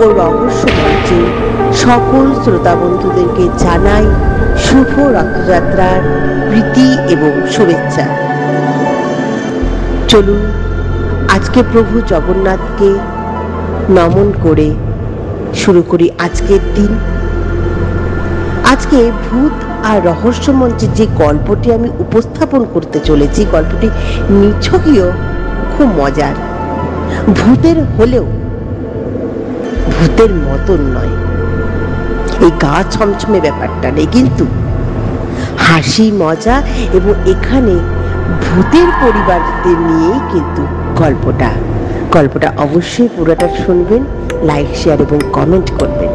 ও রহস্য মঞ্চে সকল শ্রোতা বন্ধুদেরকে জানাই শুভ রথযাত্রার প্রীতি এবং শুভেচ্ছা। চলুন আজকে প্রভু জগন্নাথকে নমন করে শুরু করি আজকের দিন। আজকে ভূত আর রহস্য মঞ্চে যে গল্পটি আমি উপস্থাপন করতে চলেছি, গল্পটি নিছকীয় খুব মজার। ভূতের হলেও ভূতের মতন নয়, এই গা ছমছমে ব্যাপারটা নেই, কিন্তু হাসি মজা এবং এখানে ভূতের পরিবারদের নিয়েই কিন্তু গল্পটা অবশ্যই পুরোটা শুনবেন, লাইক শেয়ার এবং কমেন্ট করবেন।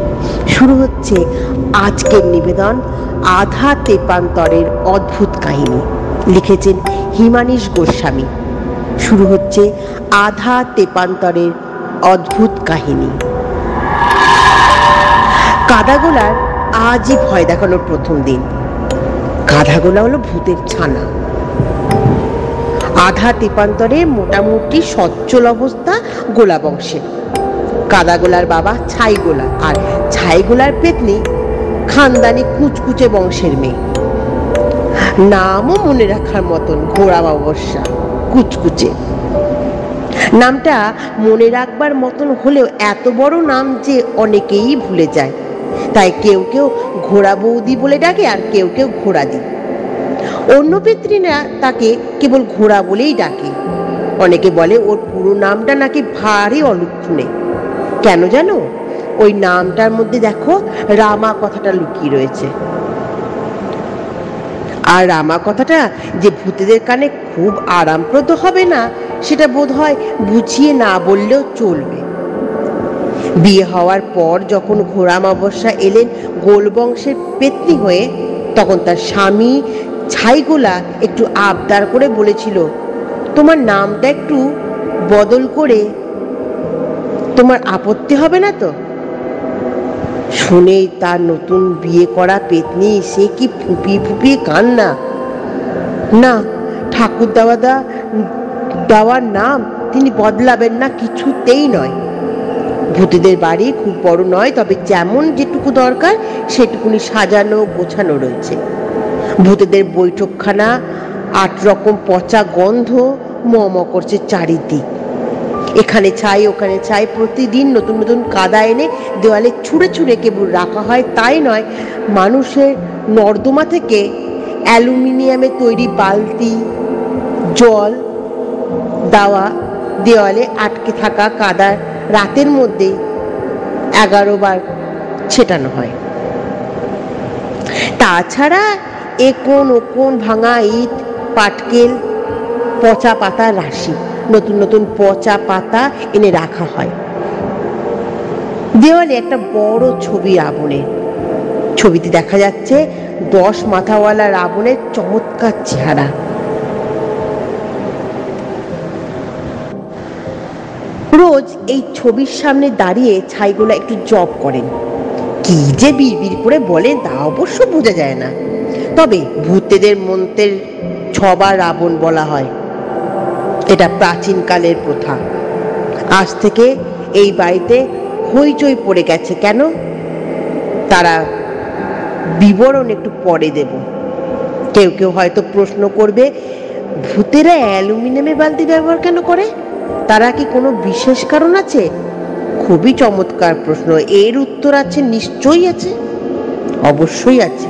শুরু হচ্ছে আজকের নিবেদন আধা তেপান্তরের অদ্ভুত কাহিনী। লিখেছেন হিমানীশ গোস্বামী। শুরু হচ্ছে আধা তেপান্তরের অদ্ভুত কাহিনী। কাদাগোলার আজই ভয় দেখানোর প্রথম দিন। কাদাগোলা হলো ভূতের ছানা। আধা তেপান্তরে মোটামুটি সচ্ছল অবস্থা গোলা বংশে। কাদাগোলার বাবা ছাইগোলা, আর ছাইগোলার পেতনি খানদানি কুচকুচে বংশের মেয়ে। নামও মনে রাখার মতন, ঘোড়া অবশ্যা, কুচকুচে। নামটা মনে রাখবার মতন হলেও এত বড় নাম যে অনেকেই ভুলে যায়, তাই কেউ কেউ ঘোড়া বৌদি বলে ডাকে, আর কেউ কেউ ঘোড়া দি। অন্য পিতৃরা তাকে কেবল ঘোড়া বলেই ডাকে। অনেকে বলে ওর পুরো নামটা নাকি ভারী অলক্ষণে। কেন জানো? ওই নামটার মধ্যে দেখো রামা কথাটা লুকিয়ে রয়েছে। আর রামা কথাটা যে ভূতেদের কানে খুব আরামপ্রদ হবে না, সেটা বোধ হয় বুঝিয়ে না বললেও চলবে। বিয়ে হওয়ার পর যখন ঘোড়া অমাবস্যা এলেন গোল বংশের পেতনি হয়ে, তখন তার স্বামী ছাইগোলা একটু আবদার করে বলেছিল, তোমার নামটা একটু বদল করে, তোমার আপত্তি হবে না তো? শুনেই তার নতুন বিয়ে করা পেতনি সে কি ফুপিয়ে ফুপিয়ে কান্না। না, ঠাকুর দেওয়ার নাম তিনি বদলাবেন না, কিছুতেই নয়। ভূতেদের বাড়ি খুব বড় নয়, তবে যেমন যেটুকু দরকার সেটুকুনি সাজানো গোছানো রয়েছে। ভূতেদের বৈঠকখানা 8 রকম পচা গন্ধ ম করছে চারিদিক। এখানে ছাই ওখানে ছাই, প্রতিদিন নতুন নতুন কাদা এনে দেওয়ালে ছুঁড়ে ছুঁড়ে কেবল রাখা হয় তাই নয়, মানুষের নর্দমা থেকে অ্যালুমিনিয়ামে তৈরি বালতি জল দেওয়ালে আটকে থাকা কাদা রাতের মধ্যে 11 বার ছেটানো হয়। তাছাড়া একোন ওকোন ভাঙা ইট, পাটকেল, পচা পাতা রাশি, নতুন নতুন পচা পাতা এনে রাখা হয়। দেওয়ালে একটা বড় ছবি রাবণের। ছবিতে দেখা যাচ্ছে 10 মাথাওয়ালা রাবণের চমৎকার চেহারা। রোজ এই ছবির সামনে দাঁড়িয়ে ছাইগোলা একটু জপ করেন। কি যে বিড়বিড় করে বলেন তা অবশ্য বোঝা যায় না, তবে ভূতেদের মন্ত্রের 6 বার রাবণ বলা হয়। এটা প্রাচীনকালের প্রথা। আজ থেকে এই বাড়িতে হইচই পড়ে গেছে। কেন? তারা বিবরণ একটু পরে দেব। কেউ কেউ হয়তো প্রশ্ন করবে, ভূতেরা অ্যালুমিনিয়ামের বালতি ব্যবহার কেন করে? তারা কি কোনো বিশেষ কারণ আছে? খুবই চমৎকার প্রশ্ন। এর উত্তর আছে, নিশ্চয়ই আছে, অবশ্যই আছে।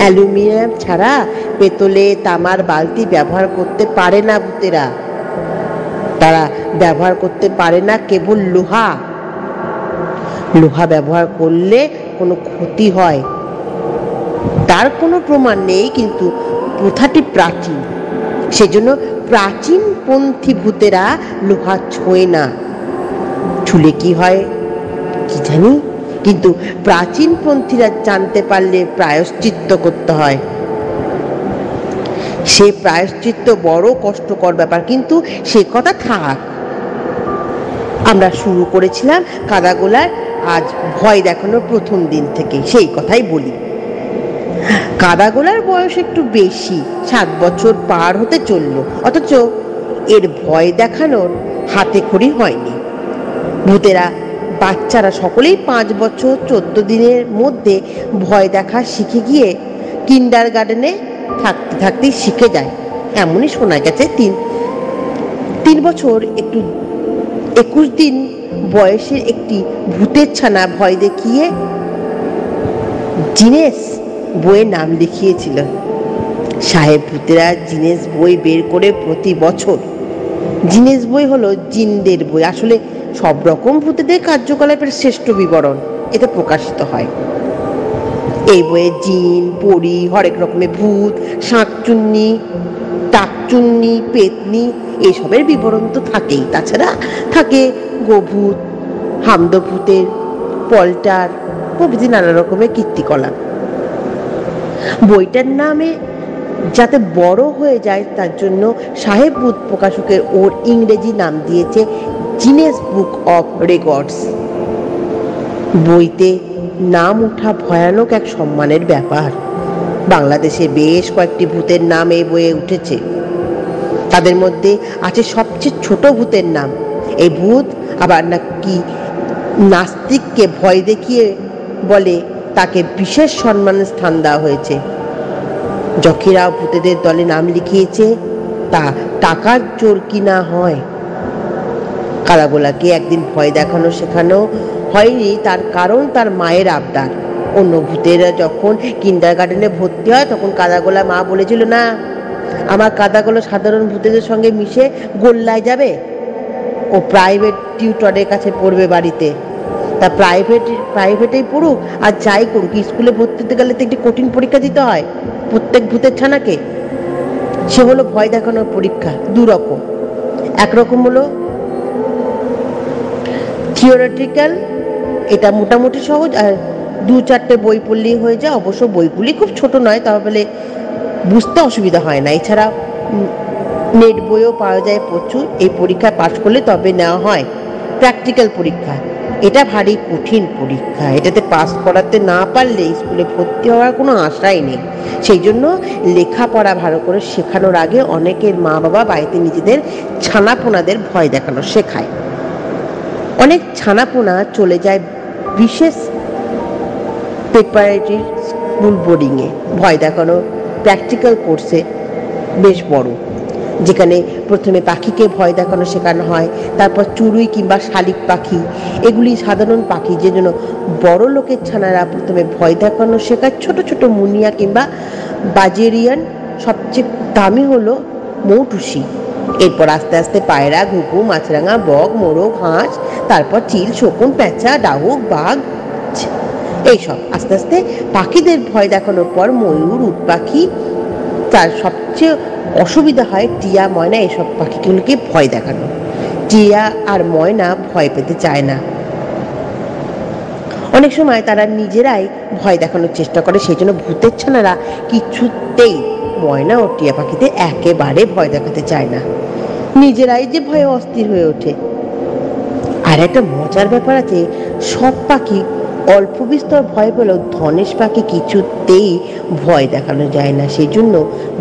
অ্যালুমিনিয়াম ছাড়া পেতলে তামার বালতি ব্যবহার করতে পারে না ভূতেরা। তারা ব্যবহার করতে পারে না কেবল লোহা। লোহা ব্যবহার করলে কোনো ক্ষতি হয় তার কোনো প্রমাণ নেই, কিন্তু প্রথাটি প্রাচীন। সেজন্য প্রাচীনপন্থী ভূতেরা লোহা ছোঁয় না। ছুলে কি হয় কি জানি, কিন্তু প্রাচীনপন্থীরা জানতে পারলে প্রায়শ্চিত্ত করতে হয়। সে প্রায়শ্চিত্ত বড় কষ্টকর ব্যাপার, কিন্তু সে কথা থাক। আমরা শুরু করেছিলাম কাদাগোলার আজ ভয় দেখানোর প্রথম দিন থেকে, সেই কথাই বলি। কাদাগোলার বয়স একটু বেশি, 7 বছর পার হতে চলল, অথচ এর ভয় দেখানোর হাতে খড়ি হয়নি। ভূতেরা বাচ্চারা সকলেই 5 বছর 14 দিনের মধ্যে ভয় দেখা শিখে গিয়ে কিন্ডার গার্ডেনে থাকতে থাকতেই শিখে যায়, এমনই শোনা গেছে। 3 বছর একটু 21 দিন বয়সের একটি ভূতের ছানা ভয় দেখিয়ে জিনেস বইয়ের নাম লিখিয়েছিল। সাহেব ভূতেরা জিনেস বই বের করে প্রতি বছর, জিনেস বই হলো জিনদের বই, আসলে সব রকম ভূতেদের কার্যকলাপের শ্রেষ্ঠ বিবরণ এতে প্রকাশিত হয়। এই বইয়ে জিন, পরী, হরেক রকমের ভূত, শাঁকচুন্নি, টাকচুন্নি, পেতনি এইসবের বিবরণ তো থাকেই। তাছাড়া থাকে গোভূত, হামদভূতের, পল্টার প্রভৃতি নানা রকমের কীর্তিকলাপ। বইটার নামে যাতে বড় হয়ে যায় তার জন্য সাহেব ভূত প্রকাশকের ওর ইংরেজি নাম দিয়েছে জিনেস বুক অফ রেকর্ডস। বইতে নাম ওঠা ভয়ানক এক সম্মানের ব্যাপার। বাংলাদেশে বেশ কয়েকটি ভূতের নাম এই বইয়ে উঠেছে। তাদের মধ্যে আছে সবচেয়ে ছোট ভূতের নাম। এই ভূত আবার নাকি নাস্তিককে ভয় দেখিয়ে বলে তাকে বিশেষ সম্মানের স্থান দেওয়া হয়েছে। যখিরা ভূতেদের দলে নাম লিখিয়েছে তা টাকার জোর কিনা হয়। কালাগোলাকে একদিন ভয় দেখানো শেখানো হয়নি, তার কারণ তার মায়ের আবদার। অন্য ভূতেরা যখন কিন্ডার গার্ডেনে ভর্তি হয় তখন কাদাগোলা মা বলেছিল, না, আমার কাদাগোলা সাধারণ ভূতেদের সঙ্গে মিশে গোল্লায় যাবে, ও প্রাইভেট টিউটরের কাছে পড়বে বাড়িতে। তা প্রাইভেটেই পড়ুক আর যাই করুক, স্কুলে ভর্তি হতে গেলে তো একটি কঠিন পরীক্ষা দিতে হয় প্রত্যেক ভূতের ছানাকে। সে হলো ভয় দেখানোর পরীক্ষা, দুরকম। একরকম হলো থিওরিটিক্যাল, এটা মোটামুটি সহজ, আর 2-4টে বই পড়লেই হয়ে যায়। অবশ্য বইগুলি খুব ছোট নয়, তাহলে বুঝতে অসুবিধা হয় না। এছাড়া নেট বইও পাওয়া যায় প্রচুর। এই পরীক্ষায় পাশ করলে তবে নেওয়া হয় প্র্যাকটিক্যাল পরীক্ষা। এটা ভারী কঠিন পরীক্ষা, এটাতে পাস করাতে না পারলে স্কুলে ভর্তি হওয়ার কোনো আশাই নেই। সেই জন্য লেখাপড়া ভালো করে শেখানোর আগে অনেকের মা বাবা বাড়িতে নিজেদের ছানাপোনাদের ভয় দেখানো শেখায়। অনেক ছানাপোনা চলে যায় বিশেষ প্রিপারেটরি স্কুল বোর্ডিংয়ে ভয় দেখানো প্র্যাকটিক্যাল কোর্সে, বেশ বড়, যেখানে প্রথমে পাখিকে ভয় দেখানো শেখানো হয়, তারপর চড়ুই কিংবা শালিক পাখি, এগুলি সাধারণ পাখি, যে জন্য বড় লোকের ছানারা প্রথমে ভয় দেখানো শেখায় ছোট ছোট মুনিয়া কিংবা বাজেরিয়ান। সবচেয়ে দামি হলো মৌটুসি, এরপর আস্তে আস্তে পায়রা, ঘুঘু, মাছরাঙা, বক, মোরগ, হাঁস, তারপর চিল, শকুন, পেঁচা, ডাহুক, বাঘ, এইসব। আস্তে আস্তে পাখিদের ভয় দেখানোর পর ময়ূর, উট পাখি, তার সবচেয়ে অসুবিধা হয় টিয়া, ময়না, এসব পাখিগুলোকে ভয় দেখানো। টিয়া আর ময়না ভয় পেতে চায় না, অনেক সময় তারা নিজেরাই ভয় দেখানোর চেষ্টা করে। সেই জন্য ভূতের ছানারা কিছুতেই ময়না ও টিয়া পাখিতে একেবারে ভয় দেখাতে চায় না, নিজেরাই যে ভয়ে অস্থির হয়ে ওঠে। আর একটা মজার ব্যাপার আছে, সব পাখি অল্প বিস্তর ভয় পেলেও ধনেশ পাখি কিছুতেই ভয় দেখানো যায় না। সেই জন্য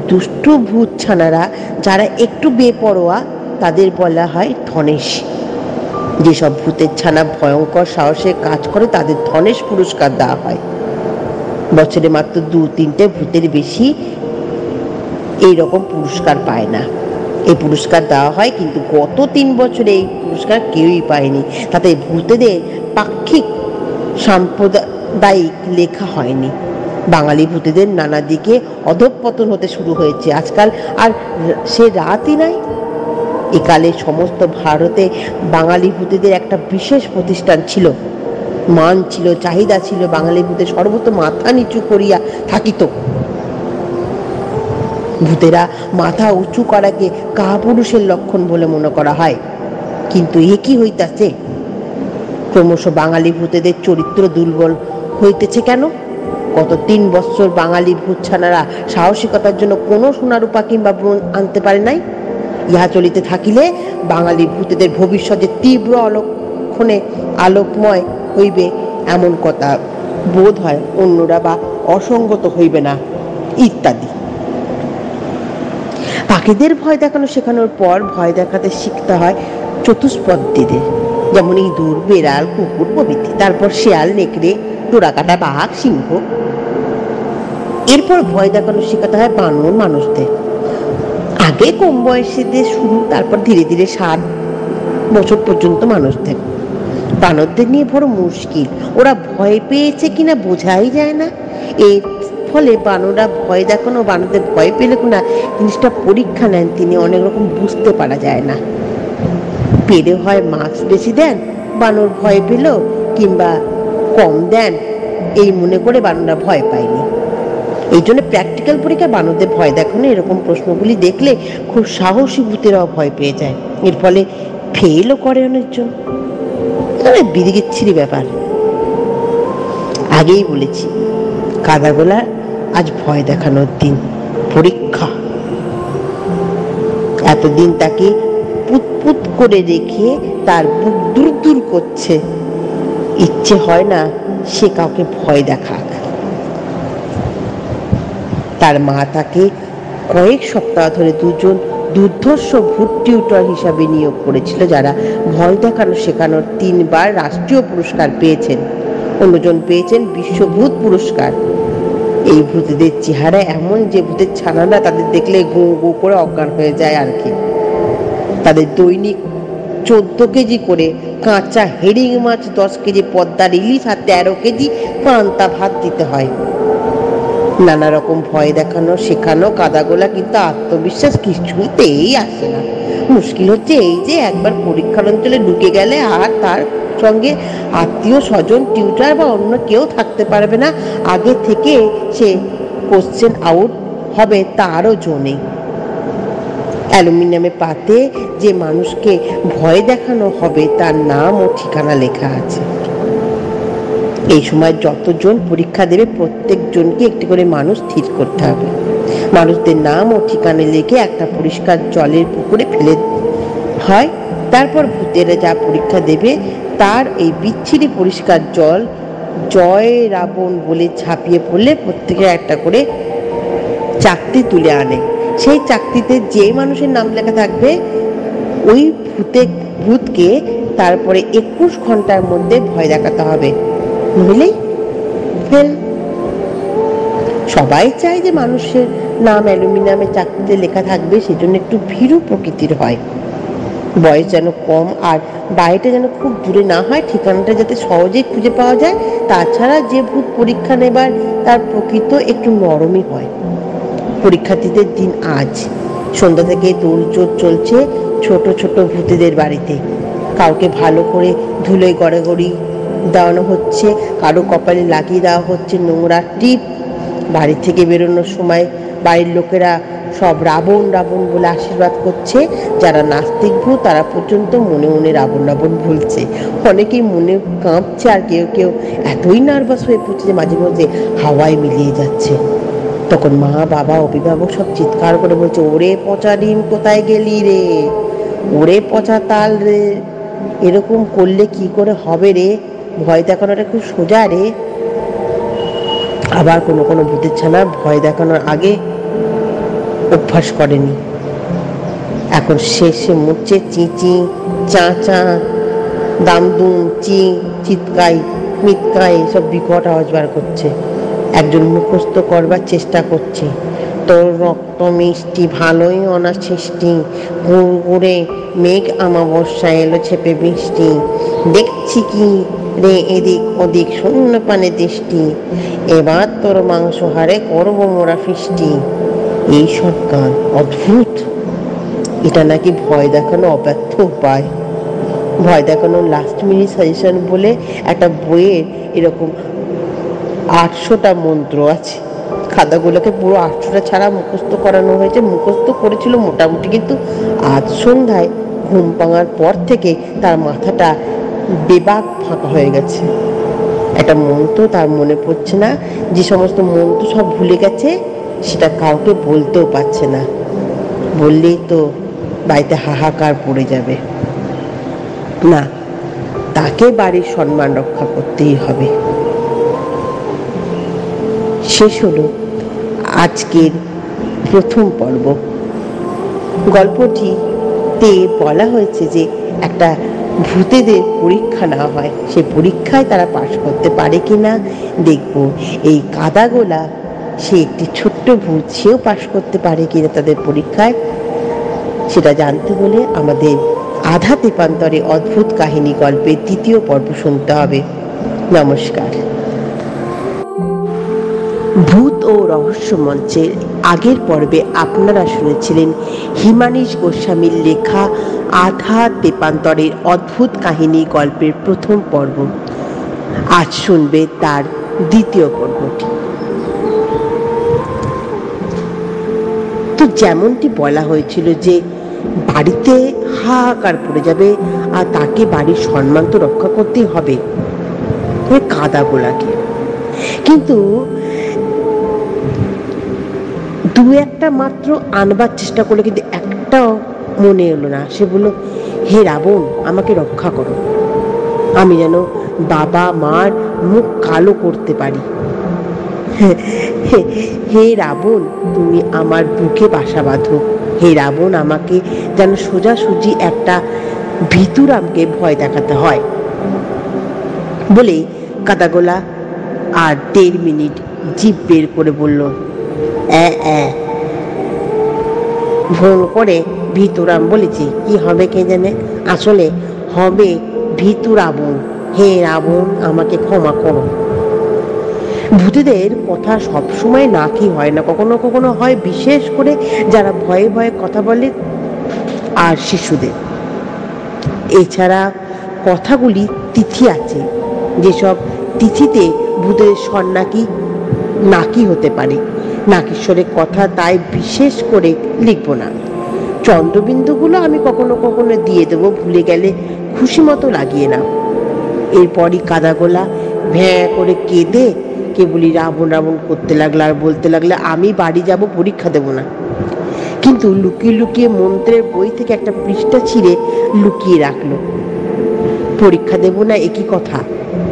দুষ্টু ভূত ছানারা যারা একটু বেপরোয়া তাদের বলা হয় ধনেশ। যেসব ভূতের ছানা ভয়ঙ্কর সাহসের কাজ করে তাদের ধনেশ পুরস্কার দেওয়া হয়। বছরে মাত্র 2-3টে ভূতের বেশি এইরকম পুরস্কার পায় না। এই পুরস্কার দেওয়া হয়, কিন্তু গত 3 বছরে এই পুরস্কার কেউই পায়নি। তাতে ভূতেদের পাক্ষিক সাম্প্রদায়িক লেখা হয়নি। বাঙালি ভূতেদের নানা দিকে অধঃপতন হতে শুরু হয়েছে। আজকাল আর সে রাতই নাই। একালে সমস্ত ভারতে বাঙালি ভূতেদের একটা বিশেষ প্রতিষ্ঠান ছিল, মান ছিল, চাহিদা ছিল। বাঙালি ভূতের সর্বত মাথা নিচু করিয়া থাকিত। ভূতেরা মাথা উঁচু করাকে কাপুরুষের লক্ষণ বলে মনে করা হয়। কিন্তু এ কি হইতাছে? ক্রমশ বাঙালি ভূতেদের চরিত্র দুর্বল হইতেছে কেন? গত 3 বছর বাঙালি ভূত ছানারা সাহসিকতার জন্য কোনো সোনারূপা কিংবা ব্রোঞ্জ আনতে পারে নাই। ইহা চলিতে থাকিলে বাঙালি ভূতেদের ভবিষ্যতে তীব্র অলক্ষণে আলোকময় হইবে এমন কথা বোধ হয় অন্যরা বা অসঙ্গত হইবে না, ইত্যাদি। পাখিদের ভয় দেখানো শেখানোর পর ভয় দেখাতে শিখতে হয় চতুষ্পদীদের, যেমন ইঁদুর, বেড়াল, কুকুর প্রভৃতি, তারপর শেয়াল, নেকড়ে, ডোরাকাটা, বাঘ, সিংহ। এরপর ভয় দেখানো শেখাতে হয় বানর মানুষদের। আগে কম বয়সীদের শুরু, তারপর ধীরে ধীরে 7 বছর পর্যন্ত মানুষদের। বানরদের নিয়ে বড় মুশকিল, ওরা ভয় পেয়েছে কিনা বোঝাই যায় না। এর ফলে বানররা ভয় দেখানো, বানরদের ভয় পেলে কিনা জিনিসটা পরীক্ষা নেন তিনি, অনেক রকম বুঝতে পারা যায় না। পেলে হয় মাস্ক বেশি দেন, বানর ভয় পেল, কিংবা কম দেন, এই মনে করে বানররা ভয় পায়নি। এই জন্য প্র্যাকটিক্যাল পরীক্ষায় বানরদের ভয় দেখানো এরকম প্রশ্নগুলি দেখলে খুব সাহসী ভূতেরাও ভয় পেয়ে যায়। এর ফলে ফেলও করে অনেকজন। বিদিকিচ্ছিরি ব্যাপার। আগেই বলেছি, কাদাগোলা আজ ভয় দেখানোর দিন, পরীক্ষা। এতদিন তাকে পুতপুত করে রেখে তার বুক দূর দূর করছে, ইচ্ছে হয় না সে কাউকে ভয় দেখাক। তার মা তাকে কয়েক সপ্তাহ ধরে 2জন দুর্ধর্ষ ভূত টিউটর হিসাবে নিয়োগ করেছিল, যারা ভয় দেখানো শেখানোর 3বার রাষ্ট্রীয় পুরস্কার পেয়েছেন। অন্যজন পেয়েছেন বিশ্বভূত পুরস্কার। এই ভূতেদের চেহারা এমন যে ভূতের ছানারা তাদের দেখলে গো গো করে অজ্ঞান হয়ে যায় আর কি। তাদের দৈনিক 14 কেজি করে কাঁচা হেরিং মাছ, 10 কেজি পদ্মার ইলিশ আর 13 কেজি পান্তা ভাত দিতে হয়। নানা রকম ভয় দেখানো শেখানো কাদাগোলা কিন্তু আত্মবিশ্বাস কিছুতেই আসে না। মুশকিল হচ্ছে এই যে একবার পরীক্ষার অঞ্চলে ঢুকে গেলে আর তার সঙ্গে আত্মীয় স্বজন, টিউটার বা অন্য কেউ থাকতে পারবে না। আগে থেকে সে কোশ্চেন আউট হবে তারও জো নেই। অ্যালুমিনিয়ামের পাতে যে মানুষকে ভয় দেখানো হবে তার নাম ও ঠিকানা লেখা আছে। এই সময় যতজন পরীক্ষা দেবে প্রত্যেকজনকে একটি করে মানুষ স্থির করতে হবে। মানুষদের নাম ও ঠিকানা লিখে একটা পরিষ্কার জলের পুকুরে ফেলে হয়। তারপর ভূতেরা যা পরীক্ষা দেবে তার এই বিচ্ছিরি পরিষ্কার জল জয় রাবণ বলে ছাপিয়ে পড়লে প্রত্যেকের একটা করে চাকতি তুলে আনে। সেই চাকতিতে যে মানুষের নাম লেখা থাকবে ওই ভূতকে তারপরে 21 ঘন্টার মধ্যে ভয় দেখাতে হবে, নইলেই ফেল। সবাই চায় যে মানুষের নাম অ্যালুমিনিয়ামের চাকতিতে লেখা থাকবে, সেজন্য একটু ভীরু প্রকৃতির হয়। বয়স যেন কম আর বাড়িটা যেন খুব দূরে না হয়, ঠিকানাটা যাতে সহজেই খুঁজে পাওয়া যায়। তাছাড়া যে ভূত পরীক্ষা নেবার তার প্রকৃত একটু নরমই হয়। পরীক্ষার্থীদের দিন আজ। সন্ধ্যা থেকে তোড়জোড় চলছে ছোট ছোট ভূতেদের বাড়িতে। কাউকে ভালো করে ধুলোয় গড়াগড়ি দেওয়ানো হচ্ছে, কারো কপালে লাগিয়ে দেওয়া হচ্ছে নোংরা টিপ। বাড়ি থেকে বেরোনোর সময় বাড়ির লোকেরা সব রাবণ রাবণ বলে আশীর্বাদ করছে। যারা নাস্তিক ভূত তারা পর্যন্ত মনে মনে রাবণ রাবণ বলছে। অনেকেই মনে কাঁপছে, আর কেউ কেউ এতই নার্ভাস হয়ে পড়ছে যে মাঝে মধ্যে হাওয়ায় মিলিয়ে যাচ্ছে। তখন মা, বাবা, অভিভাবক সব চিৎকার করে বলছে, ওরে পচা ডিম কোথায় গেলি রে, ওরে পচা তাল রে, এরকম করলে কি করে হবে রে, ভয় দেখানোটা খুব সোজা রে। আবার কোনো কোনো ভূতের ছানা ভয় দেখানোর আগে অভ্যাস করেনি, এখন শেষে মুচ্ছে চিঁচি চা চা দামদুম চি চিৎকাই মিৎকাই সব বিকট আওয়াজ বার করছে। একজন মুখস্থ করবার চেষ্টা করছে, তোর রক্ত মিষ্টি ভালোই অনাসৃষ্টি, গুড়গুড়ে মেঘ আমাবস্যা এলো ছেপে বৃষ্টি, দেখছি কি রে এদিক ওদিক শূন্য পানে দৃষ্টি, এবার তোর মাংস হারে করবো মোরা ফিষ্টি। এইসব গান অদ্ভুত। এটা নাকি ভয় দেখানো অব্যর্থ উপায়। ভয় দেখানোর লাস্ট মিনিট সাজেশন বলে একটা বইয়ের এরকম 800টা মন্ত্র আছে। খাতাগুলোকে পুরো 800টা ছাড়া মুখস্থ করানো হয়েছে। মুখস্থ করেছিল মোটামুটি, কিন্তু আজ সন্ধ্যায় ঘুম ভাঙার পর থেকে তার মাথাটা বেবাক ফাঁকা হয়ে গেছে। একটা মন্ত্র তার মনে পড়ছে না, যে সমস্ত মন্ত্র সব ভুলে গেছে, সেটা কাউকে বলতেও পারছে না। বললেই তো বাড়িতে হাহাকার পড়ে যাবে। না, তাকে বাড়ির সম্মান রক্ষা করতেই হবে। শেষ হলো আজকের প্রথম পর্ব। গল্পটিতে বলা হয়েছে যে একটা ভূতেদের পরীক্ষা নেওয়া হয়, সে পরীক্ষায় তারা পাশ করতে পারে কিনা দেখব। এই কাদাগোলা সে একটি ছোট্ট ভূত, সেও পাশ করতে পারে কিনা তাদের পরীক্ষায়, সেটা জানতে হলে আমাদের আধা তেপান্তরে অদ্ভুত কাহিনী গল্পের দ্বিতীয় পর্ব শুনতে হবে। নমস্কার। ভূত ও রহস্য মঞ্চের আগের পর্বে আপনারা শুনেছিলেন হিমানীশ গোস্বামীর লেখা আধা তেপান্তরের অদ্ভুত কাহিনী গল্পের প্রথম পর্ব। আজ শুনবে তার দ্বিতীয় পর্বটি। তো যেমনটি বলা হয়েছিল যে বাড়িতে হাহাকার পড়ে যাবে আর তাকে বাড়ির সম্মান তো রক্ষা করতেই হবে, কাদাগোলাকে। কিন্তু দু একটা মাত্র আনবার চেষ্টা করলে কিন্তু একটাও মনে এলো না। সে বলল, হে রাবণ, আমাকে রক্ষা করো, আমি যেন বাবা মার মুখ কালো করতে পারি। হে রাবণ, তুমি আমার বুকে বাসা বাঁধো। হে রাবণ, আমাকে যেন সোজাসুজি একটা ভিতুরামকে ভয় দেখাতে হয়। বলেই কাদাগোলা আর 1.5 মিনিট জিভ বের করে বলল, ভুল করে ভিতুরাম বলেছি, কি হবে কে জানে, আসলে হবে ভিতু রাবণ। হে রাবণ, আমাকে ক্ষমা করো। ভূতেদের কথা সবসময় না কি হয় না, কখনো কখনো হয়, বিশেষ করে যারা ভয়ে ভয়ে কথা বলে আর শিশুদের। এছাড়া কথাগুলি তিথি আছে, যেসব তিথিতে ভূতের সন্নাকি নাকি হতে পারে। নাকিশ্বরের কথা তাই বিশেষ করে লিখব না। চন্দ্রবিন্দুগুলো আমি কখনো কখনো দিয়ে দেবো, ভুলে গেলে খুশি মতো লাগিয়ে নাও। এরপরই কাদাগোলা ভ্যাঁ করে কেঁদে কেবলই রাবণ রাবণ করতে লাগলো আর বলতে লাগলে, আমি বাড়ি যাব, পরীক্ষা দেব না। কিন্তু লুকিয়ে লুকিয়ে মন্ত্রের বই থেকে একটা পৃষ্ঠা ছিঁড়ে লুকিয়ে রাখলো। পরীক্ষা দেব না একই কথা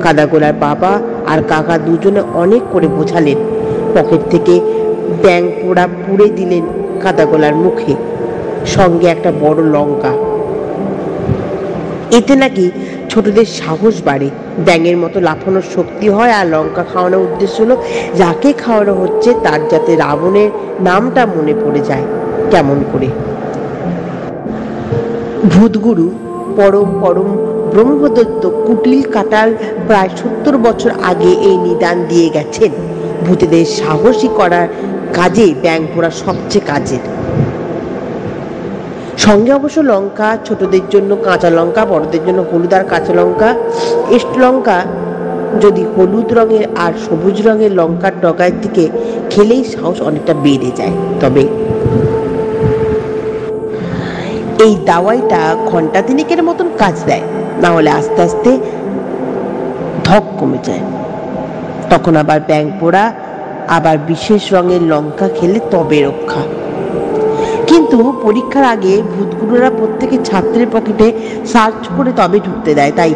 কাদাগোলার বাবা আর কাকা দুজনে অনেক করে বোঝালেন। পকেট থেকে ব্যাঙ পোড়া পুড়ে দিলেন কাদাগোলার মুখে, সঙ্গে একটা বড় লঙ্কা। এতে নাকি ছোটদের সাহস বাড়ে, ব্যাঙের মতো লাফানোর শক্তি হয়। আর লঙ্কা খাওয়ানোর উদ্দেশ্য হলো যাকে খাওয়ানো হচ্ছে তার যাতে রাবণের নামটা মনে পড়ে যায়। কেমন করে? ভূতগুরু পরম পরম ব্রহ্মদত্ত কুটিল কাটাল প্রায় 70 বছর আগে এই নিদান দিয়ে গেছেন, ভূতেদের সাহসী করার কাজে ব্যাঙ পোড়া সবচেয়ে কাজের। সঙ্গে অবশ্য লঙ্কা, ছোটদের জন্য কাঁচা লঙ্কা, বড়দের জন্য হলুদ আর কাঁচা লঙ্কা। এস্ট লঙ্কা যদি হলুদ রঙের আর সবুজ রঙের লঙ্কার ডগায় থেকে খেলেই সাহস অনেকটা বেড়ে যায়। তবে এই দাওয়াইটা ঘন্টা তিনেকের মতন কাজ দেয়, না হলে আস্তে আস্তে ধক কমে যায়। তখন আবার ব্যাঙ পোড়া আবার বিশেষ রঙের লঙ্কা খেলে তবে রক্ষা। কিন্তু পরীক্ষার আগে ভূতগুলোরা প্রত্যেকে ছাত্রের পকেটে সার্চ করে তবে ঢুকতে দেয়। তাই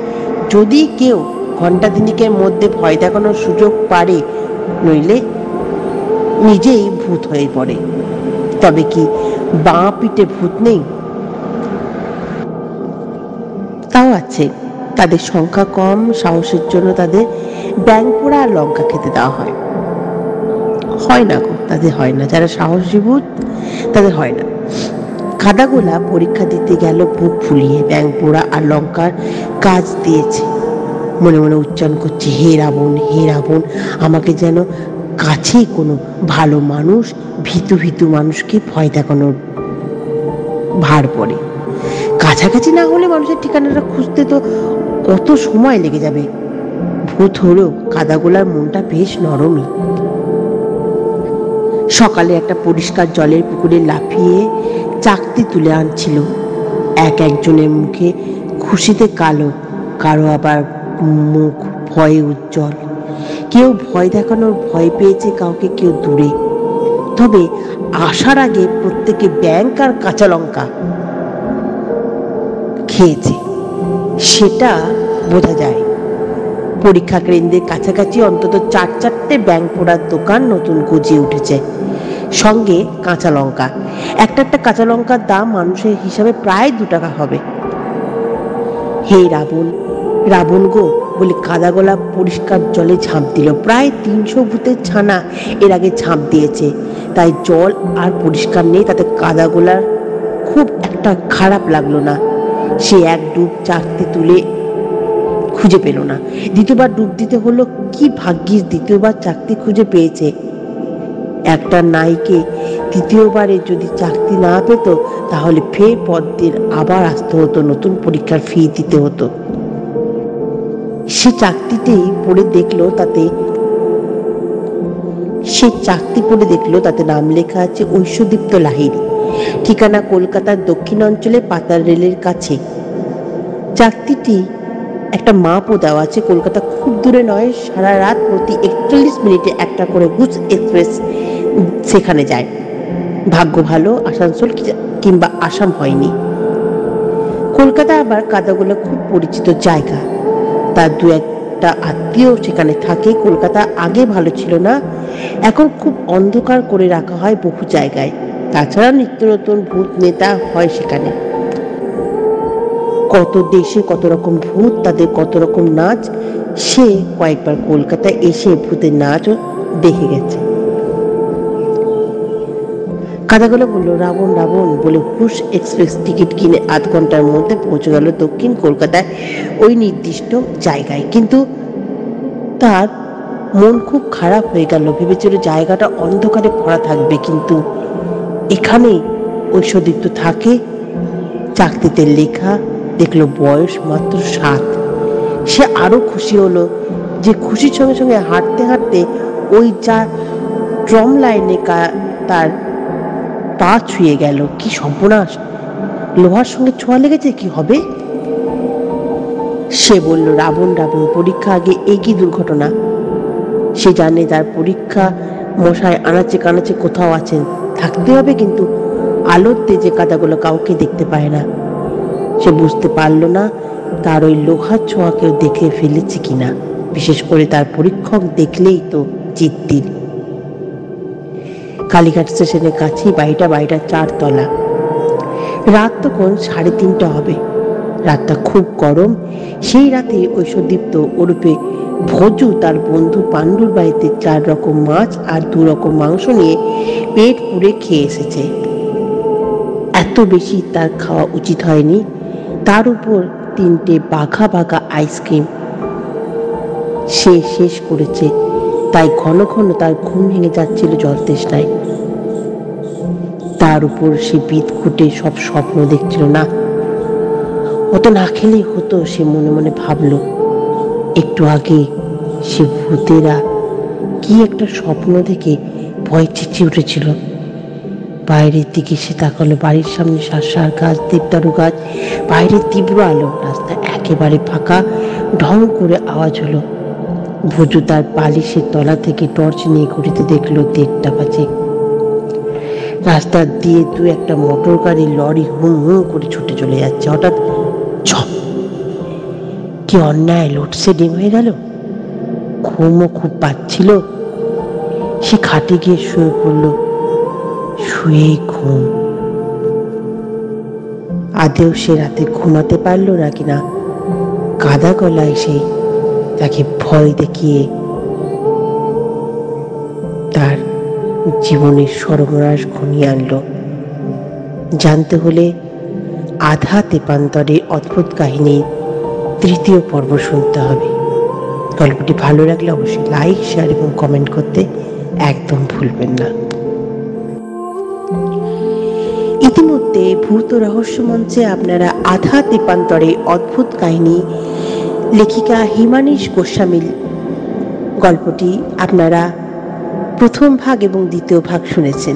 যদি কেউ ঘন্টা তিনেকের মধ্যে ভয় দেখানোর সুযোগ পারে, নইলে নিজেই ভূত হয়ে পড়ে। তবে কি বাঁ পিঠে ভূত নেই? তাও আছে, তাদের সংখ্যা কম, সাহসের জন্য তাদের ব্যাঙ পোড়া আর লঙ্কা খেতে দেওয়া হয়। হয় না গো, তাদের হয় না। যারা সাহসী ভূত তাদের হয় না। কাদাগোলা পরীক্ষা দিতে গেল বুক ফুলিয়ে, ব্যাঙ পোড়া আর লঙ্কার কাজ দিয়েছে। মনে মনে উচ্চারণ করছে, হে রাবণ, হে রাবণ, আমাকে যেন কাছেই কোনো ভালো মানুষ ভীতু ভীতু মানুষকে ভয় দেখানোর ভার পড়ে। কাছাকাছি না হলে মানুষের ঠিকানাটা খুঁজতে তো কত সময় লেগে যাবে। ভূত হলো কাদাগোলার মনটা বেশ নরমই। সকালে একটা পরিষ্কার জলের পুকুরে লাফিয়ে চাকতি তুলে আনছিল। একজনের মুখে খুশিতে কালো, কারো আবার মুখ ভয়ে উজ্জ্বল। কেউ ভয় দেখানোর ভয় পেয়েছে কাউকে, কেউ দূরে। তবে আসার আগে প্রত্যেকে ব্যাঙ আর কাঁচা লঙ্কা খেয়েছে, সেটা বোঝা যায়। পরীক্ষা কেন্দ্রের কাছাকাছি অন্তত 4-4টে ব্যাঙ পোড়ার দোকান নতুন গজিয়ে উঠেছে, সঙ্গে কাঁচা লঙ্কা। একটা কাঁচা লঙ্কার দাম মানুষের হিসাবে প্রায় 2 টাকা হবে। হে রাবণ, রাবণ গো বলে কাদাগোলা পরিষ্কার জলে ঝাঁপ দিল। প্রায় 300 ভূতের ছানা এর আগে ঝাঁপ দিয়েছে, তাই জল আর পরিষ্কার নেই, তাতে কাদাগোলার খুব একটা খারাপ লাগলো না। সে এক ডুব চাকতি তুলে খুঁজে পেল না। দ্বিতীয়বার ডুব দিতে হলো। কি ভাগ্যিস দ্বিতীয়বার চাকতি খুঁজে পেয়েছে। একটা নাইকে তৃতীয়বারে যদি চাকতি না পেত, তাহলে ফের পদ্মের আবার আসতে হতো, নতুন পরীক্ষার ফি দিতে হতো। সে চাকতি পড়ে দেখলো তাতে নাম লেখা আছে ঐশ্বদীপ্ত লাহিড়ী, ঠিকানা কলকাতার দক্ষিণ অঞ্চলে পাতাল রেলের কাছে। চাকতিটি একটা মাপও দেওয়া আছে, কলকাতা খুব দূরে নয়। সারা রাত প্রতি 41 মিনিটে একটা করে গুজ এক্সপ্রেস সেখানে যায়। ভাগ্য ভালো আসানসোল কিংবা আসাম হয়নি। কলকাতা আবার কাদাগোলা খুব পরিচিত জায়গা, তার দু একটা আত্মীয় সেখানে থাকে। কলকাতা আগে ভালো ছিল না, এখন খুব অন্ধকার করে রাখা হয় বহু জায়গায়। তাছাড়া নিত্য নতুন ভূত নেতা হয় সেখানে। কত দেশে কত রকম ভূত, তাদের কত রকম নাচ। সে কয়েকবার কলকাতায় এসে ভূতের নাচও দেখে গেছে। কাদাগোলা বলল, রাবণ রাবণ বলে হুশ এক্সপ্রেস টিকিট কিনে আধ ঘন্টার মধ্যে পৌঁছে গেল দক্ষিণ কলকাতায় ওই নির্দিষ্ট জায়গায়। কিন্তু তার মন খুব খারাপ হয়ে গেল। ভেবেছিল জায়গাটা অন্ধকারে ভরা থাকবে, কিন্তু এখানে ঐশ্বদীপ্ত থাকে। চাকতিতে লেখা দেখলো বয়স মাত্র 7। সে আরো খুশি হলো। যে খুশির সঙ্গে সঙ্গে হাঁটতে হাঁটতে ওই যা ট্রম লাইনে তার পা ছুঁয়ে গেল। কি সর্বনাশ, লোহার সঙ্গে ছোঁয়া লেগেছে, কি হবে? সে বলল, রাবণ রাবণ, পরীক্ষা আগে একই দুর্ঘটনা। সে জানে তার পরীক্ষা মশাই আনাচে কানাচে কোথাও আছেন, থাকতে হবে, কিন্তু আলোর তেজে কাদাগুলো কাউকে দেখতে পায় না। সে বুঝতে পারল না তার ওই লোহার ছোঁয়া কেউ দেখে ফেলেছে কিনা। বিশেষ করে তার পরীক্ষক দেখলেই তো জিদ্দির। কালীঘাট স্টেশনের কাছেই বাড়িটা 4 তলা। রাত তখন 3:30 হবে। রাতটা খুব গরম। সেই রাতে ঐশ্বদীপ্ত ওরূপে ভোজু তার বন্ধু পাণ্ডুর বাড়িতে 4 রকম মাছ আর 2 রকম মাংস নিয়ে পেট পুড়ে খেয়ে এসেছে। এত বেশি তার খাওয়া উচিত হয়নি। তার উপর 3টে বাঘা বাঘা আইসক্রিম সে শেষ করেছে, তাই ঘন ঘন তার ঘুম ভেঙে যাচ্ছিল জল তৃষ্ণায়। তার উপর সে বিদঘুটে সব স্বপ্ন দেখছিল। না, অত না খেলেই হতো, সে মনে মনে ভাবল। একটু আগে সে ভূতেরা কি একটা স্বপ্ন দেখে ভয় চেঁচিয়ে উঠেছিল। বাইরের দিকে সে তাকালো। বাড়ির সামনে শাঁসার গাছ, দেবদারু গাছ, বাইরে তীব্র আলো, রাস্তা একেবারে ফাঁকা। ঢং করে আওয়াজ হলো। ভুজু তার বালিশের তলা থেকে টর্চ নিয়ে ঘুরিতে দেখলো 1:30 বাজে। রাস্তা দিয়ে 2 একটা মোটর গাড়ি, লরি হুম হুম করে ছুটে চলে যাচ্ছে। হঠাৎ ঝপ! কি অন্যায়, লোডশেডিং হয়ে গেল। ঘুমও খুব পাচ্ছিল। সে খাটে গিয়ে শুয়ে পড়ল। শুয়েই ঘুম। আদেও সে রাতে ঘুমাতে পারল না কিনা, কাদা গলায় সে তাকে ভয় দেখিয়ে তার জীবনের সর্বনাশ ঘনিয়ে আনলো। জানতে হলে আধা তেপান্তরের অদ্ভুত কাহিনীর 3য় পর্ব শুনতে হবে। গল্পটি ভালো লাগলে অবশ্যই লাইক, শেয়ার এবং কমেন্ট করতে একদম ভুলবেন না। ইতিমধ্যে ভূত রহস্য মঞ্চে আপনারা আধা তেপান্তরে অদ্ভুত কাহিনী লেখিকা হিমানীশ গোস্বামীর গল্পটি আপনারা প্রথম ভাগ এবং দ্বিতীয় ভাগ শুনেছেন।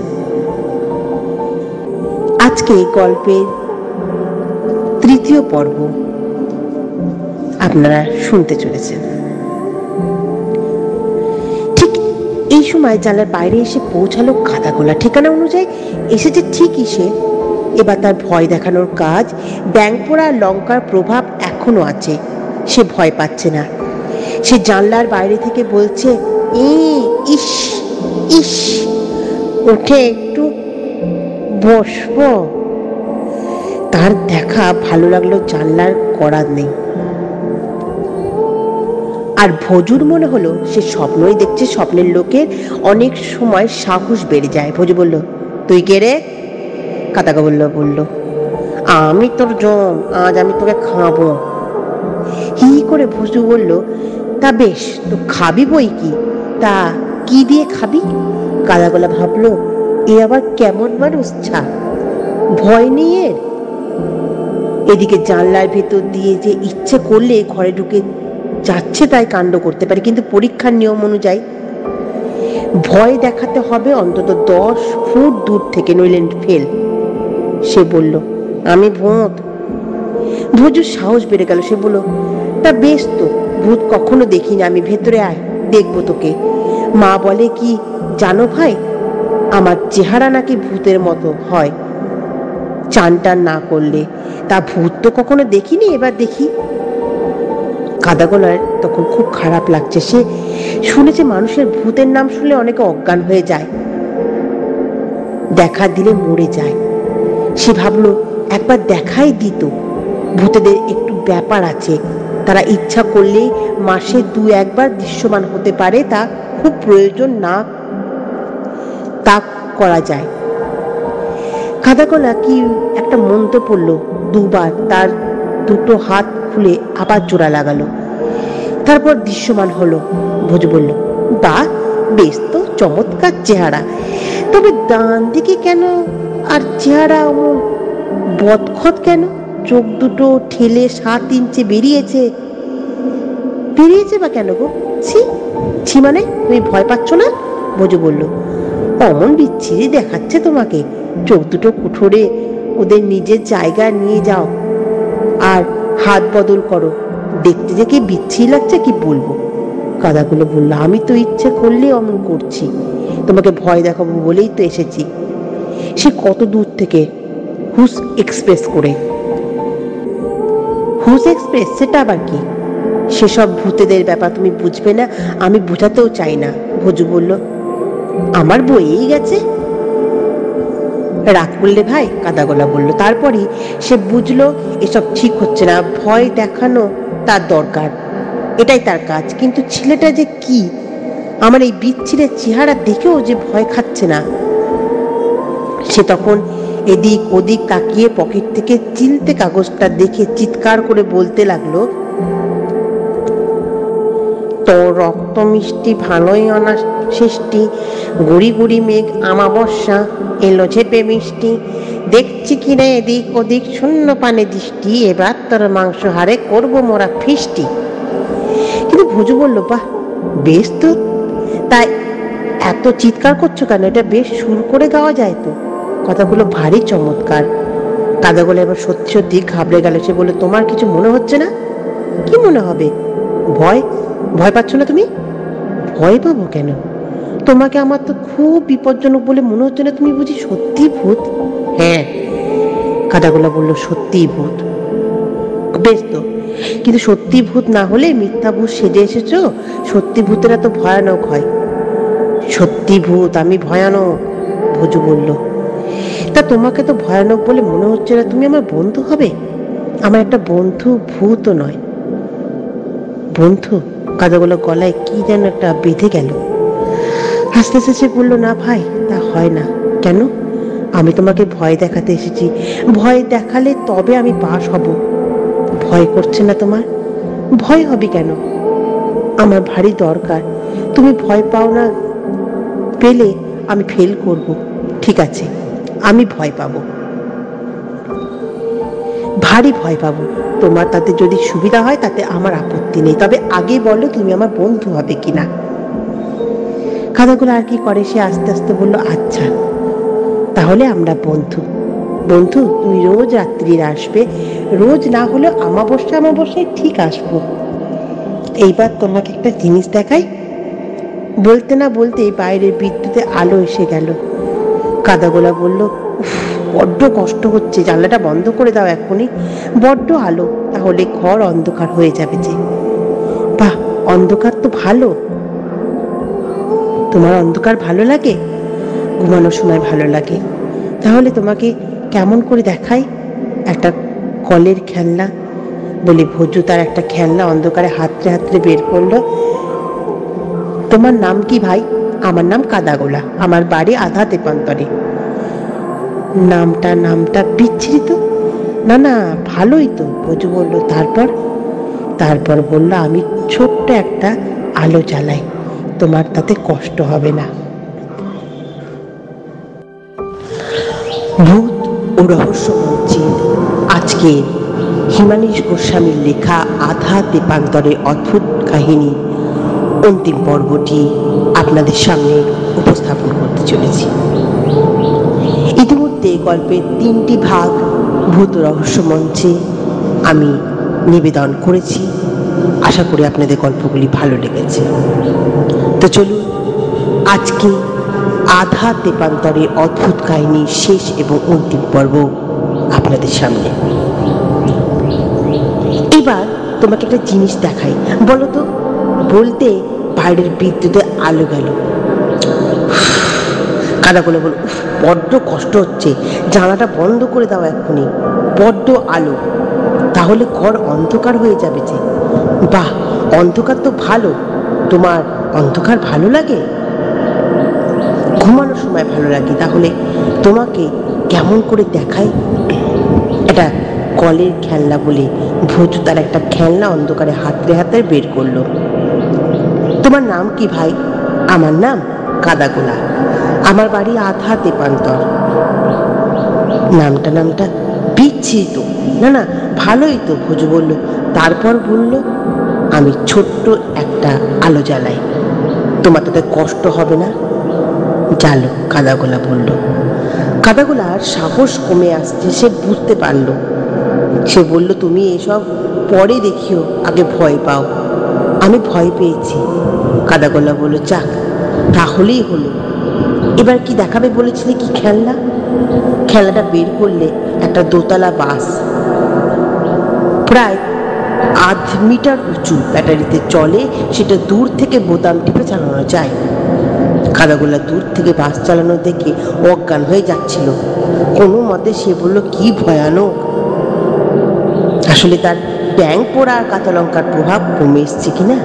আজকে গল্পের 3য় পর্ব আপনারা শুনতে চলেছেন। ঠিক এই সময় জানলার বাইরে এসে পৌঁছালো কাদাগোলা। ঠিকানা অনুযায়ী এসেছে ঠিকই সে। এবার তার ভয় দেখানোর কাজ। ব্যাঙপোড়া লঙ্কার প্রভাব এখনো আছে। সে ভয় পাচ্ছে না। সে জানলার বাইরে থেকে বলছে, ইস ইস, উঠে একটু বসবো। তার দেখা ভালো লাগলো। জানলার কড়া নেই। আর ভজুর মনে হলো সে স্বপ্নই দেখছে। স্বপ্নের লোকের অনেক সময় সাহস বেড়ে যায়। ভজু বলল, তুই কে রে? বলল, আমি তোর জম, আজ আমি তোকে খাবো। হি করে ভজু বলল, তা বেশ, তো খাবি বই কি, তা কি দিয়ে খাবি? কাদাগোলা ভাবলো, এ আবার কেমন মানুষ, ভয় নেই এর। এদিকে জানলার ভেতর দিয়ে যে ইচ্ছে করলে ঘরে ঢুকে যাচ্ছে তাই কাণ্ড করতে পারে, কিন্তু পরীক্ষার নিয়ম অনুযায়ী ভয় দেখাতে হবে অন্তত 10 ফুট দূর থেকে, নইলে ফেল। সে বলল, আমি ভূত। ভজুর সাহস বেড়ে গেল। সে বলল, তা বেশ, তো ভূত কখনো দেখিনি আমি, ভেতরে আয়, দেখবো তোকে। মা বলে কি জানো ভাই, আমার চেহারা নাকি ভূতের মতো হয় চান টান না করলে। তা ভূত তো কখনো দেখিনি, এবার দেখি। কাদাগোলার তখন খুব খারাপ লাগছে। সে শুনেছে মানুষের ভূতের নাম শুনলে অনেকে অজ্ঞান হয়ে যায়, দেখা দিলে মরে যায়। সে ভাবলো একবার দেখাই দিত। ভূতেদের একটু ব্যাপার আছে, তারা ইচ্ছা করলেই মাসে 2-1 বার দৃশ্যমান হতে পারে, তা খুব প্রয়োজন না তা করা যায়। কাদাগোলা কি একটা মন্ত্র পড়লো 2 বার, তার দুটো হাত খুলে আবার জোড়া লাগালো, তারপর দৃশ্যমান হলো। ভোজ বলল, বাহ, বেশ তো, চমৎকার চেহারা, তবে ডান দিকে কেন আর চেহারা অমন বদখত কেন? চোখ দুটো ঠেলে 7 ইঞ্চি বেরিয়েছে বা কেন গো? ছি মানে, তুমি ভয় পাচ্ছ না? ভোজ বলল, অমন বিচ্ছিরি দেখাচ্ছে তোমাকে, চোখ দুটো কুঠোরে ওদের নিজের জায়গায় নিয়ে যাও আর হাত বদল করো, দেখতে যে কি বিচ্ছিরি লাগছে কি বলবো। কাদাগুলো বলল, আমি তো ইচ্ছে করলে অমন করছি, তোমাকে ভয় দেখাবো বলেই তো এসেছি। সে কত দূর থেকে, হুস এক্সপ্রেস করে। হুস এক্সপ্রেস সেটা আবার কি? সেসব ভূতেদের ব্যাপার তুমি বুঝবে না, আমি বোঝাতেও চাই না। ভজু বলল, আমার বইয়েই গেছে। রাগ করলে ভাই? কাদাগোলা বলল। তারপরই সে বুঝলো এসব ঠিক হচ্ছে না, ভয় দেখানো তার দরকার, এটাই তার কাজ। কিন্তু ছেলেটা যে কি, আমার এই বিচ্ছিরে চেহারা দেখেও যে ভয় খাচ্ছে না। সে তখন এদিক ওদিক তাকিয়ে পকেট থেকে চিলতে কাগজটা দেখে চিৎকার করে বলতে লাগলো, তোর রক্ত মিষ্টি ভালোই অনা সৃষ্টি, গুড়ি গুড়ি মেঘ আমাবস্যা এলো ঝেপে মিষ্টি, দেখছি কিনা এদিক ওদিক শূন্য পানে দৃষ্টি, এবার তোর মাংস হারে করবো মোরা ফিস্টি। কিন্তু ভুজু বলল, বাহ, বেশ তো, তাই এত চিৎকার করছো কেন? এটা বেশ সুর করে গাওয়া যায় তো, কথাগুলো ভারী চমৎকার। কাদাগুলো এবার সত্যি সত্যি ঘাবড়ে গেল। সে বলল, তোমার কিছু মনে হচ্ছে না? কি মনে হবে? ভয় পাচ্ছ না তুমি? ভয় পাবো কেন? তোমাকে আমার তো খুব বিপজ্জনক বলে মনে হচ্ছে না, তুমি বুঝি সত্যি ভূত? হ্যাঁ, কাদাগোলা বলল, সত্যি ভূত। বেশ তো, কিন্তু সত্যি ভূত না হলে মিথ্যা ভূত সেজে এসেছো, সত্যি ভূতেরা তো ভয়ানক হয়। সত্যি ভূত, আমি ভয়ানক, ভজু বলল। তা তোমাকে তো ভয়ানক বলে মনে হচ্ছে না, তুমি আমার বন্ধু হবে? আমার একটা বন্ধু ভূতও নয়। বন্ধু? কাদাগোলা গলায় কি যেন একটা বেঁধে গেল। হাসতে হাসতে সে বলল, না ভাই, তা হয় না। কেন? আমি তোমাকে ভয় দেখাতে এসেছি, ভয় দেখালে তবে আমি পাস হব। ভয় করছে না তোমার? ভয় হবে কেন? আমার ভারী দরকার, তুমি ভয় পাও না, পেলে আমি ফেল করব। ঠিক আছে, আমি ভয় পাবো, ভারী ভয় পাবো। তোমার তাতে যদি সুবিধা হয় তাতে আমার আপত্তি নেই, তবে আগে বলো তুমি আমার বন্ধু হবে কিনা। কাদাগুলো আর কি করে, সে আস্তে আস্তে বলল, আচ্ছা তাহলে আমরা বন্ধু। তুমি রোজ রাত্রির আসবে, রোজ না হলে আমাবস্যায় ঠিক আসবো। এইবার তোমাকে একটা জিনিস দেখাই। বলতে না বলতেই বাইরের বিদ্যুতের আলো এসে গেল। কাদাগোলা বলল, উফ, বড্ড কষ্ট হচ্ছে, জানলাটা বন্ধ করে দাও এখনই, বড্ড আলো, তাহলে ঘর অন্ধকার হয়ে যাবে যে। বাহ, অন্ধকার তো ভালো। তোমার অন্ধকার ভালো লাগে? ঘুমানোর সময় ভালো লাগে। তাহলে তোমাকে কেমন করে দেখাই, একটা কলের খেলনা, বলে ভজু তার একটা খেলনা অন্ধকারে হাতড়ে হাতড়ে বের করলো। তোমার নাম কি ভাই? আমার নাম কাদাগোলা, আমার বাড়ি আধা তেপান্তরে। নামটা বিচ্ছিরি তো। না না, ভালোই তো, ভজু বলল। তারপর বলল, আমি ছোট্ট একটা আলো জ্বালাই, তোমার তাতে কষ্ট হবে না। ভূত ও রহস্য মঞ্চে আজকে হিমানীশ গোস্বামীর লেখা আধা তেপান্তরের অদ্ভুত কাহিনী অন্তিম পর্বটি আপনাদের সামনে উপস্থাপন করতে চলেছি। ইতিমধ্যে গল্পের 3টি ভাগ ভূত রহস্য মঞ্চে আমি নিবেদন করেছি। আশা করি আপনাদের গল্পগুলি ভালো লেগেছে। তো চলুন আজকে আধা তেপান্তরের অদ্ভুত কাহিনী শেষ এবং অন্তিম পর্ব আপনাদের সামনে। এবার তোমাকে একটা জিনিস দেখাই, বলো তো। বলতে বাইরের বিদ্যুতের আলো গেল। কাদাগুলো বল, বড্ড কষ্ট হচ্ছে, জানালাটা বন্ধ করে দাও এক্ষুনি, বড্ড আলো, তাহলে ঘর অন্ধকার হয়ে যাবে যে। বাহ, অন্ধকার তো ভালো। তোমার অন্ধকার ভালো লাগে? ঘুমানোর সময় ভালো লাগে। তাহলে তোমাকে কেমন করে দেখাই। এটা কলের খেলনা বলে ভজু তার একটা খেলনা অন্ধকারে হাতড়ে হাতড়ে বের করলো। তোমার নাম কি ভাই? আমার নাম কাদাগোলা, আমার বাড়ি আধা তেপান্তর। নামটা বিচ্ছিরি তো। না না, ভালোই তো, ভজু বলল। তারপর বলল, আমি ছোট্ট একটা আলো জ্বালাই, তোমার তাতে কষ্ট হবে না। জ্বালো, কাদাগোলা বলল। কাদাগোলার সাহস কমে আসছে, সে বুঝতে পারল। সে বলল, তুমি এসব পরে দেখিও, আগে ভয় পাও। আমি ভয় পেয়েছি। কাদাগোলা বলল, যাক, তাহলেই হলো। এবার কি দেখাবে বলেছিলে? কি খেলনা? খেলনাটা বের করলে একটা দোতলা বাস, প্রায় 1/2 মিটার উঁচু, ব্যাটারিতে চলে, সেটা দূর থেকে বোতাম টিপে চালানো যায়। কাদাগোলা দূর থেকে বাস চালানো দেখে অজ্ঞান হয়ে যাচ্ছিল। কোনো মতে সে বলল, কি ভয়ানক। আসলে তার ব্যাঙ পোড়া আর কাঁচা লঙ্কার প্রভাব কমে এসছে কিনা।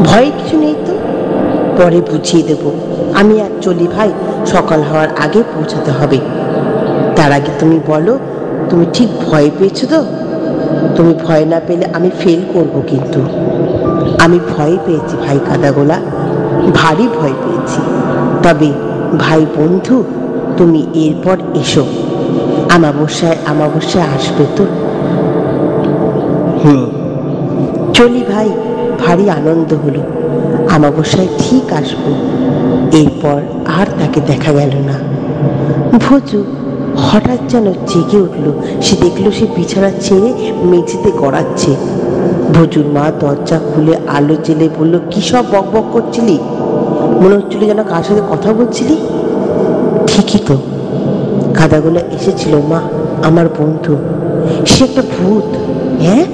ভয়ের কিছু নেই তো, পরে বুঝিয়ে দেব। আমি আর চলি ভাই, সকাল হওয়ার আগে পৌঁছাতে হবে। তার আগে তুমি বলো, তুমি ঠিক ভয় পেয়েছো তো? তুমি ভয় না পেলে আমি ফেল করব। কিন্তু আমি ভয় পেয়েছি ভাই কাদাগোলা, ভারী ভয় পেয়েছি। তবে ভাই বন্ধু, তুমি এরপর এসো, আমাবস্যায় আসবে তো? চলি ভাই, ভারী আনন্দ হলো। আমাবস্যায় ঠিক আসবো। এরপর আর তাকে দেখা গেল না। ভজু হঠাৎ যেন জেগে উঠল। সে দেখলো সে বিছানা ছেড়ে মেঝেতে গড়াচ্ছে। ভজুর মা দরজা খুলে আলো জেলে বলল, কি সব বক বক করছিলি? মনে হচ্ছিল যেন কার সাথে কথা বলছিলি। ঠিকই তো, কাদাগোলা এসেছিল মা, আমার বন্ধু। সে একটা ভূত। হ্যাঁ,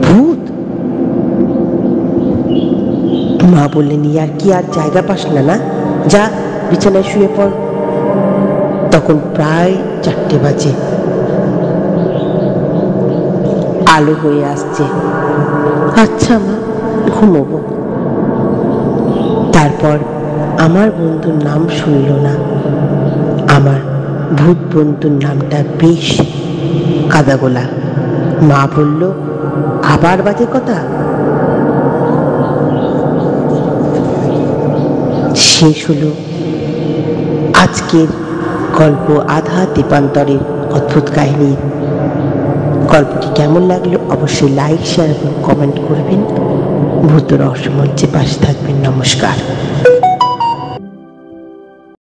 ভূত? মা বললেন, আর কি, আর জায়গা পাস না? না, যা বিছানায় শুয়ে পড়। তখন প্রায় 4টে বাজে। আলো হয়ে আসছে। আচ্ছা মা, ঘুমোবো। তারপর আমার বন্ধুর নাম শুনল না। আমার ভূত বন্ধুর নামটা বেশ কাদাগোলা। মা বলল, আবার বাজে কথা। শেষ হলো আজকের গল্প আধা তেপান্তরের অদ্ভুত কাহিনী। গল্পটি কেমন লাগলো অবশ্যই লাইক, শেয়ার এবং কমেন্ট করবেন। ভূত রহস্য মঞ্চে পাশে থাকবেন। নমস্কার।